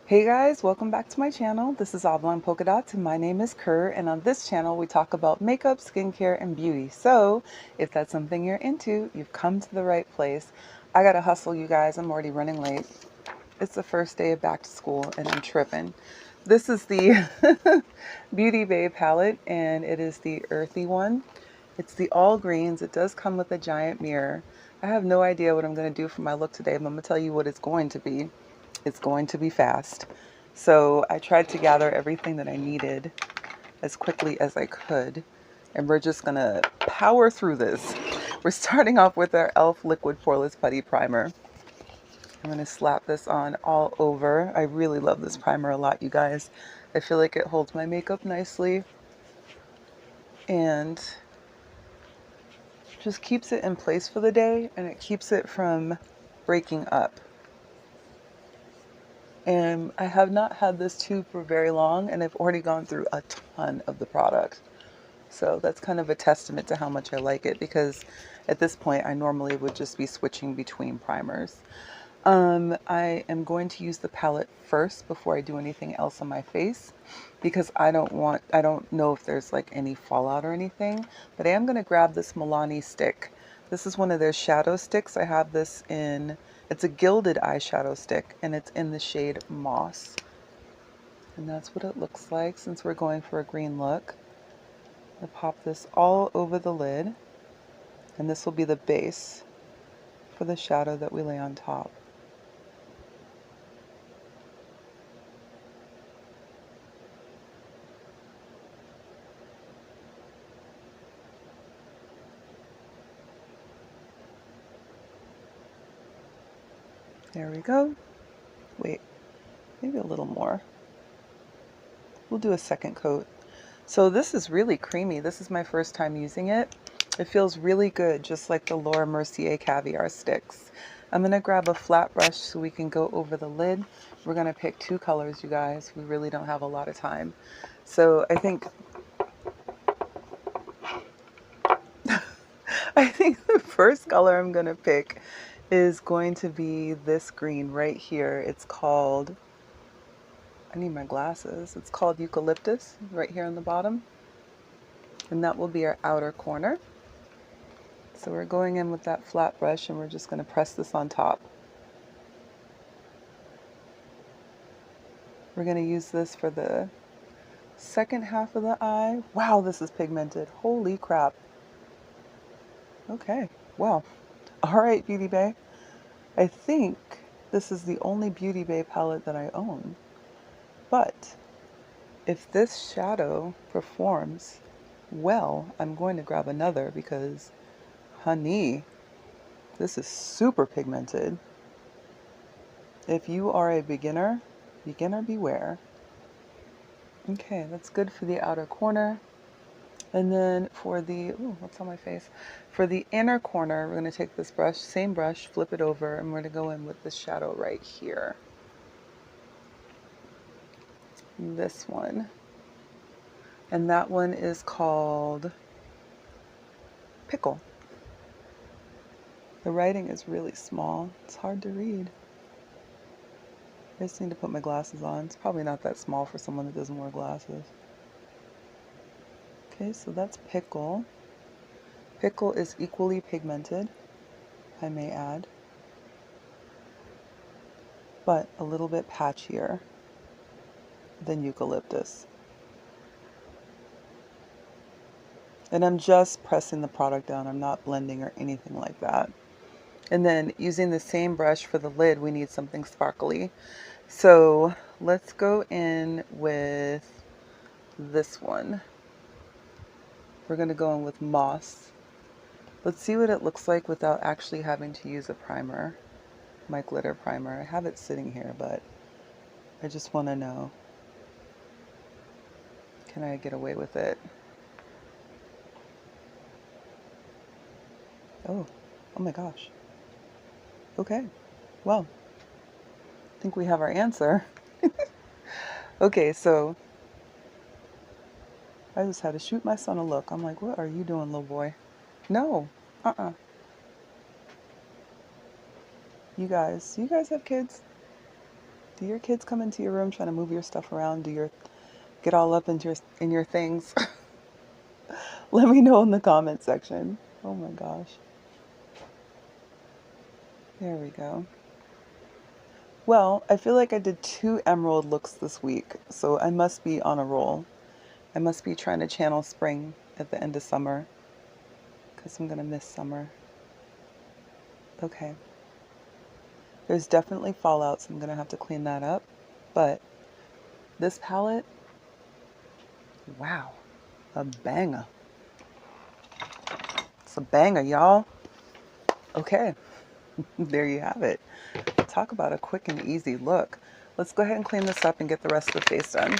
Hey guys, welcome back to my channel. This is Oblong Polka Dots and my name is Kerr, and on this channel we talk about makeup, skincare, and beauty. So if that's something you're into, you've come to the right place. I gotta hustle, you guys. I'm already running late. It's the first day of back to school and I'm tripping. This is the Beauty Bay palette and it is the Earthy one. It's the all greens. It does come with a giant mirror. I have no idea what I'm going to do for my look today, but I'm going to tell you what it's going to be. It's going to be fast. So I tried to gather everything that I needed as quickly as I could, and we're just going to power through this. We're starting off with our e.l.f. Liquid Poreless Putty Primer. I'm going to slap this on all over. I really love this primer a lot, you guys. I feel like it holds my makeup nicely and just keeps it in place for the day, and it keeps it from breaking up. And I have not had this tube for very long, and I've already gone through a ton of the product. So that's kind of a testament to how much I like it, because at this point I normally would just be switching between primers. I am going to use the palette first before I do anything else on my face, because I don't know if there's like any fallout or anything, but I am going to grab this Milani stick. This is one of their shadow sticks. I have this in, it's a gilded eyeshadow stick and it's in the shade Moss. And that's what it looks like since we're going for a green look. I'll pop this all over the lid, and this will be the base for the shadow that we lay on top. There we go. Wait, maybe a little more. We'll do a second coat. So this is really creamy. This is my first time using it. It feels really good, just like the Laura Mercier Caviar sticks. I'm going to grab a flat brush so we can go over the lid. We're going to pick two colors, you guys. We really don't have a lot of time. So I think the first color I'm going to pick is going to be this green right here. It's called, I need my glasses. It's called Eucalyptus right here on the bottom. And that will be our outer corner. So we're going in with that flat brush and we're just going to press this on top. We're going to use this for the second half of the eye. Wow, this is pigmented. Holy crap. Okay, well, all right, Beauty Bay. I think this is the only Beauty Bay palette that I own. But if this shadow performs well, I'm going to grab another because, honey, this is super pigmented. If you are a beginner, beginner beware. Okay, that's good for the outer corner. And then for the, ooh, what's on my face? For the inner corner, we're going to take this brush, same brush, flip it over, and we're going to go in with this shadow right here. This one. And that one is called Pickle. The writing is really small. It's hard to read. I just need to put my glasses on. It's probably not that small for someone that doesn't wear glasses. Okay, so that's Pickle. Pickle is equally pigmented, I may add, but a little bit patchier than Eucalyptus. And I'm just pressing the product down. I'm not blending or anything like that. And then using the same brush for the lid, we need something sparkly. So let's go in with this one. We're going to go in with Moss. Let's see what it looks like without actually having to use a primer, my glitter primer. I have it sitting here, but I just want to know, can I get away with it? Oh my gosh. Okay, well, I think we have our answer. Okay, so I just had to shoot my son a look. I'm like, what are you doing, little boy? No, You guys have kids? Do your kids come into your room trying to move your stuff around? Get all up into in your things? Let me know in the comment section. Oh my gosh. There we go. Well, I feel like I did 2 emerald looks this week, so I must be on a roll. I must be trying to channel spring at the end of summer, because I'm going to miss summer. Okay. There's definitely fallout, so I'm going to have to clean that up. But this palette, wow, a banger. It's a banger, y'all. Okay, there you have it. Talk about a quick and easy look. Let's go ahead and clean this up and get the rest of the face done.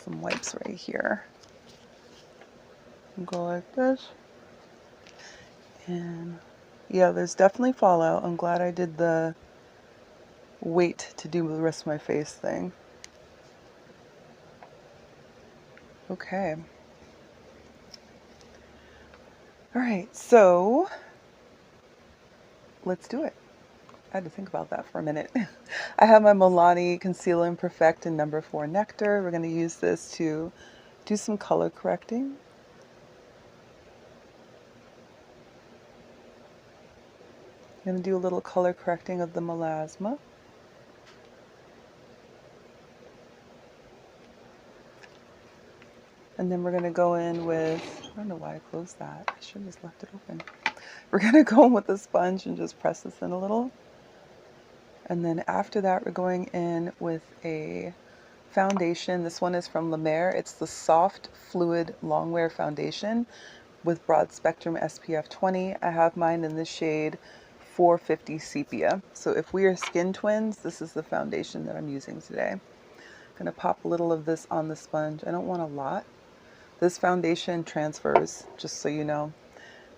Some wipes right here. Go like this. And yeah, there's definitely fallout. I'm glad I did the wait to do the rest of my face thing. Okay. All right, so let's do it. I had to think about that for a minute. I have my Milani Conceal and Perfect in number 4 Nectar. We're going to use this to do some color correcting. I'm going to do a little color correcting of the melasma. And then we're going to go in with, I don't know why I closed that. I should have just left it open. We're going to go in with the sponge and just press this in a little. And then after that, we're going in with a foundation. This one is from La Mer. It's the Soft Fluid Longwear Foundation with broad spectrum SPF 20. I have mine in the shade 450 Sepia. So if we are skin twins, this is the foundation that I'm using today. I'm going to pop a little of this on the sponge. I don't want a lot. This foundation transfers, just so you know.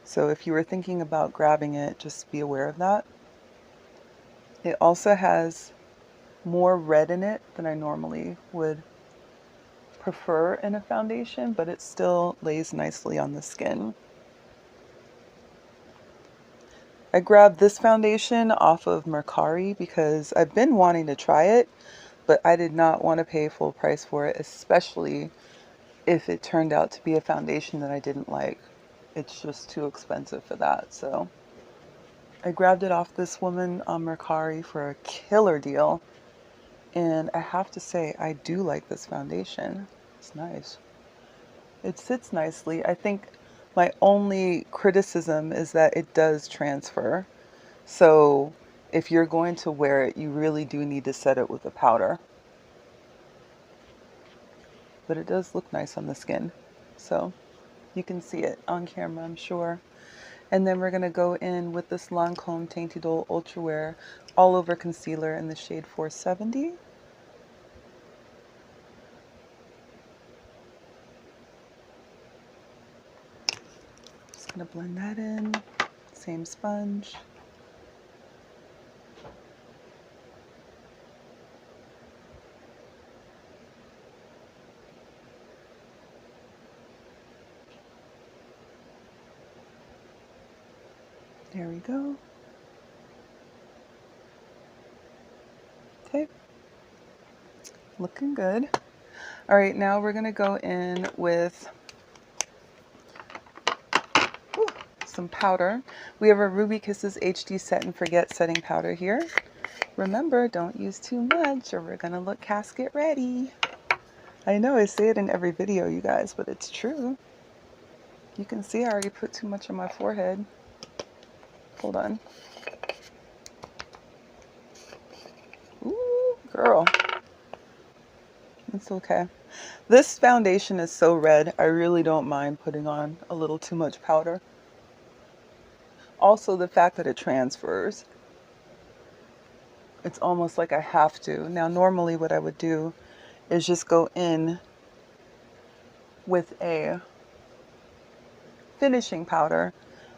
So if you were thinking about grabbing it, just be aware of that. It also has more red in it than I normally would prefer in a foundation, but it still lays nicely on the skin. I grabbed this foundation off of Mercari because I've been wanting to try it, but I did not want to pay full price for it, especially if it turned out to be a foundation that I didn't like. It's just too expensive for that. So I grabbed it off this woman on Mercari for a killer deal. And I have to say, I do like this foundation. It's nice. It sits nicely. I think my only criticism is that it does transfer. So if you're going to wear it, you really do need to set it with a powder. But it does look nice on the skin. So you can see it on camera, I'm sure. And then we're going to go in with this Lancome Teint Idole Ultra Wear All Over Concealer in the shade 470. Just going to blend that in. Same sponge. There we go. Okay. Looking good. All right, now we're going to go in with some powder. We have a Ruby Kisses HD Set and Forget setting powder here. Remember, don't use too much or we're going to look casket ready. I know I say it in every video, you guys, but it's true. You can see I already put too much on my forehead. Hold on. Ooh, girl. It's okay. This foundation is so red, I really don't mind putting on a little too much powder. Also, the fact that it transfers. It's almost like I have to. Now, normally what I would do is just go in with a finishing powder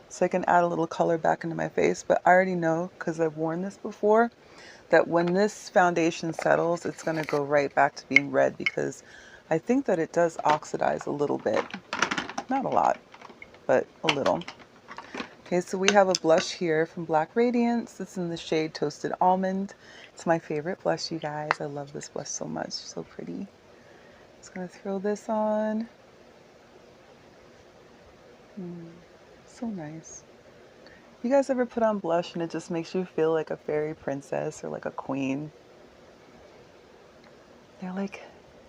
so I can add a little color back into my face. But I already know, because I've worn this before, that when this foundation settles, it's going to go right back to being red because I think that it does oxidize a little bit. Not a lot, but a little. Okay, so we have a blush here from Black Radiance. It's in the shade Toasted Almond. It's my favorite blush, you guys. I love this blush so much. So pretty. Just gonna throw this on. So nice. You guys ever put on blush and it just makes you feel like a fairy princess or like a queen? They're like,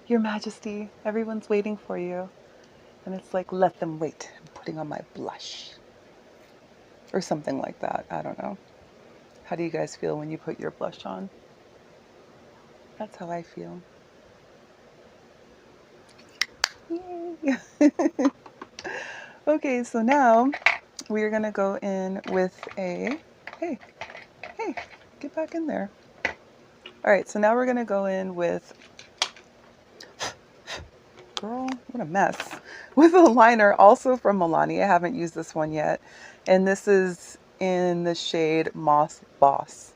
Your Majesty, everyone's waiting for you. And it's like, let them wait. I'm putting on my blush. Or something like that. I don't know. How do you guys feel when you put your blush on? That's how I feel. Yay. Okay, so now we are going to go in with a, hey, get back in there. All right, so now we're going to go in with, girl, what a mess, with a liner also from Milani. I haven't used this one yet. And this is in the shade Moss Boss.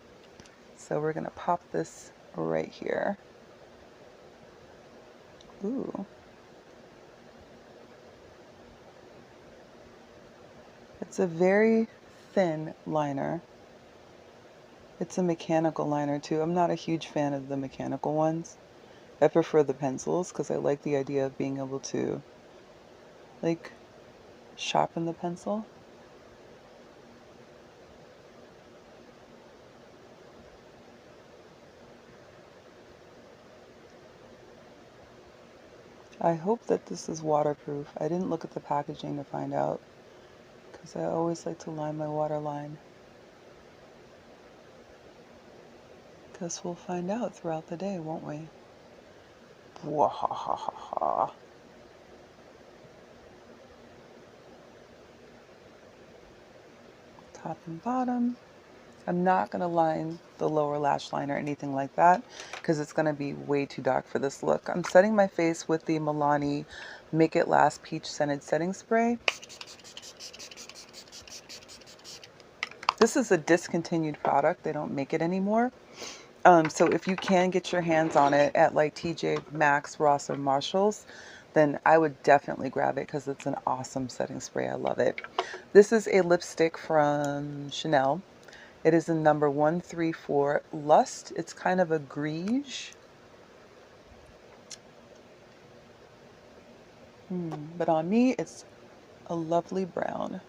So we're going to pop this right here. Ooh. It's a very thin liner. It's a mechanical liner too. I'm not a huge fan of the mechanical ones. I prefer the pencils because I like the idea of being able to like sharpen the pencil. I hope that this is waterproof. I didn't look at the packaging to find out because I always like to line my waterline. Guess we'll find out throughout the day, won't we? Wahahaha. Top and bottom. I'm not going to line the lower lash line or anything like that because it's going to be way too dark for this look. I'm setting my face with the Milani Make It Last Peach Scented Setting Spray. This is a discontinued product. They don't make it anymore. So if you can get your hands on it at like TJ Maxx, Ross, or Marshalls, then I would definitely grab it because it's an awesome setting spray. I love it. This is a lipstick from Chanel. It is in number 134 Lust. It's kind of a greige. But on me, it's a lovely brown.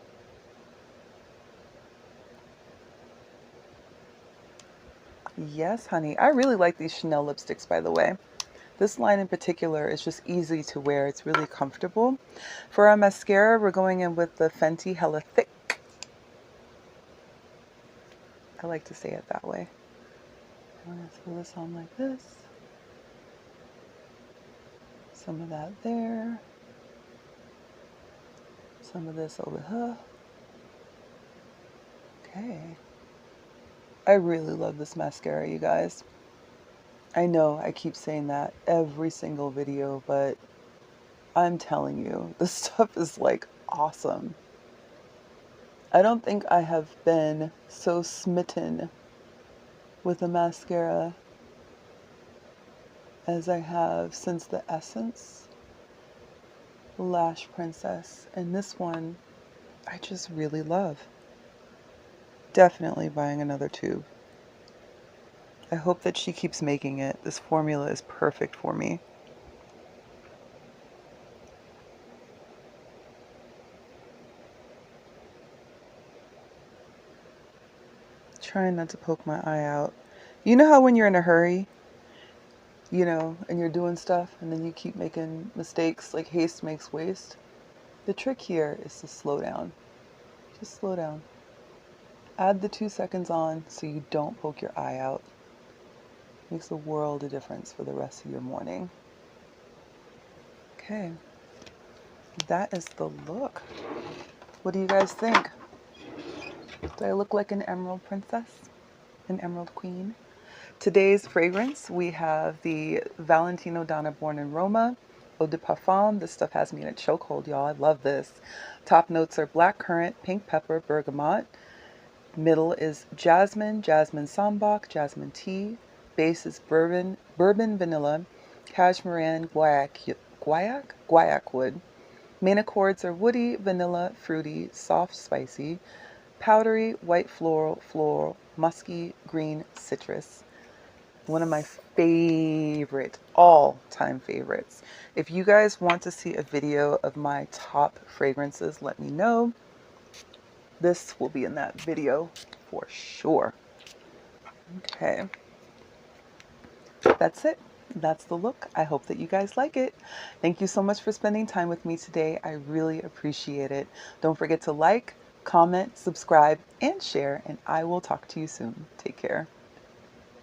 Yes, honey. I really like these Chanel lipsticks, by the way. This line in particular is just easy to wear. It's really comfortable. For our mascara, we're going in with the Fenty Hella Thick. I like to say it that way. I'm going to throw this on like this. Some of that there. Some of this over here. Okay. I really love this mascara, you guys. I know I keep saying that every single video, but I'm telling you, this stuff is like awesome. I don't think I have been so smitten with a mascara as I have since the Essence Lash Princess. And this one, I just really love. Definitely buying another tube. I hope that she keeps making it. This formula is perfect for me. Trying not to poke my eye out. You know how when you're in a hurry, you know, and you're doing stuff and then you keep making mistakes, like haste makes waste? The trick here is to slow down. Just slow down. Add the 2 seconds on so you don't poke your eye out. Makes a world of difference for the rest of your morning. Okay, that is the look. What do you guys think? Do I look like an emerald princess? An emerald queen? Today's fragrance, we have the Valentino Donna Born in Roma Eau de Parfum. This stuff has me in a chokehold, y'all. I love this. Top notes are black currant, pink pepper, bergamot. Middle is jasmine, jasmine sambac, jasmine tea. Base is bourbon vanilla, cashmeran, guaiac wood. Main accords are woody, vanilla, fruity, soft, spicy. Powdery White Floral Musky Green Citrus. One of my favorite, all-time favorites. If you guys want to see a video of my top fragrances, let me know. This will be in that video for sure. Okay, that's it. That's the look. I hope that you guys like it. Thank you so much for spending time with me today. I really appreciate it. Don't forget to like, comment, subscribe, and share, and I will talk to you soon. Take care.